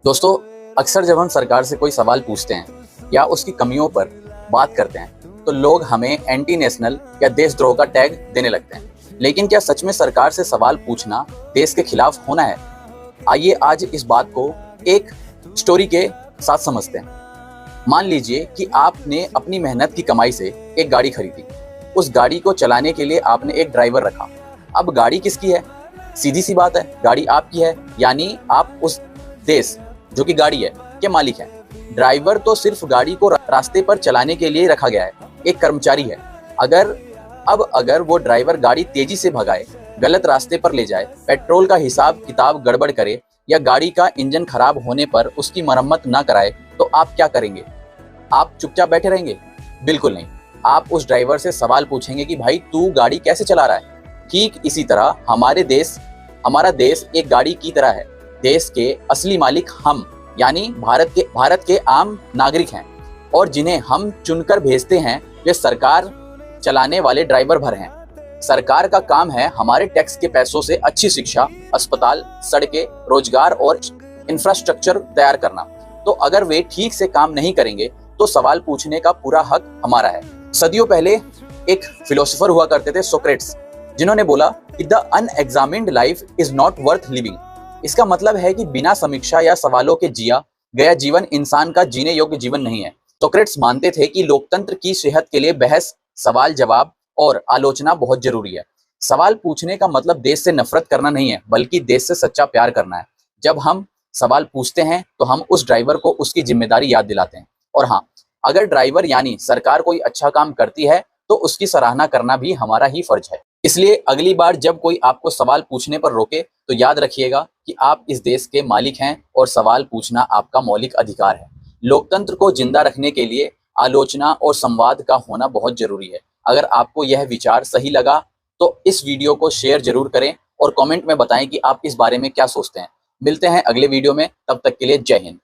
दोस्तों, अक्सर जब हम सरकार से कोई सवाल पूछते हैं या उसकी कमियों पर बात करते हैं तो लोग हमें एंटी नेशनल या देशद्रोह का टैग देने लगते हैं। लेकिन क्या सच में सरकार से सवाल पूछना देश के खिलाफ होना है? आइए आज इस बात को एक स्टोरी के साथ समझते हैं। मान लीजिए कि आपने अपनी मेहनत की कमाई से एक गाड़ी खरीदी। उस गाड़ी को चलाने के लिए आपने एक ड्राइवर रखा। अब गाड़ी किसकी है? सीधी सी बात है, गाड़ी आपकी है, यानी आप उस देश जो कि गाड़ी है के मालिक हैं। ड्राइवर तो सिर्फ गाड़ी को रास्ते पर चलाने के लिए रखा गया है, एक कर्मचारी है। अगर वो ड्राइवर गाड़ी तेजी से भगाए, गलत रास्ते पर ले जाए, पेट्रोल का हिसाब किताब गड़बड़ करे या गाड़ी का इंजन खराब होने पर उसकी मरम्मत ना कराए, तो आप क्या करेंगे? आप चुपचाप बैठे रहेंगे? बिल्कुल नहीं। आप उस ड्राइवर से सवाल पूछेंगे कि भाई तू गाड़ी कैसे चला रहा है। ठीक इसी तरह हमारा देश एक गाड़ी की तरह है। देश के असली मालिक हम यानी भारत के आम नागरिक हैं, और जिन्हें हम चुनकर भेजते हैं वे सरकार चलाने वाले ड्राइवर भर हैं। सरकार का काम है हमारे टैक्स के पैसों से अच्छी शिक्षा, अस्पताल, सड़कें, रोजगार और इंफ्रास्ट्रक्चर तैयार करना। तो अगर वे ठीक से काम नहीं करेंगे तो सवाल पूछने का पूरा हक हमारा है। सदियों पहले एक फिलोसोफर हुआ करते थे, सोक्रेट्स, जिन्होंने बोला कि the unexamined life is not worth living. इसका मतलब है कि बिना समीक्षा या सवालों के जिया गया जीवन इंसान का जीने योग्य जीवन नहीं है। सोक्रेट्स मानते थे कि लोकतंत्र की सेहत के लिए बहस, सवाल जवाब और आलोचना बहुत जरूरी है। सवाल पूछने का मतलब देश से नफरत करना नहीं है, बल्कि देश से सच्चा प्यार करना है। जब हम सवाल पूछते हैं तो हम उस ड्राइवर को उसकी जिम्मेदारी याद दिलाते हैं। और हाँ, अगर ड्राइवर यानी सरकार कोई अच्छा काम करती है तो उसकी सराहना करना भी हमारा ही फर्ज है। इसलिए अगली बार जब कोई आपको सवाल पूछने पर रोके तो याद रखिएगा कि आप इस देश के मालिक हैं और सवाल पूछना आपका मौलिक अधिकार है। लोकतंत्र को जिंदा रखने के लिए आलोचना और संवाद का होना बहुत जरूरी है। अगर आपको यह विचार सही लगा तो इस वीडियो को शेयर जरूर करें और कमेंट में बताएं कि आप इस बारे में क्या सोचते हैं। मिलते हैं अगले वीडियो में, तब तक के लिए जय हिंद।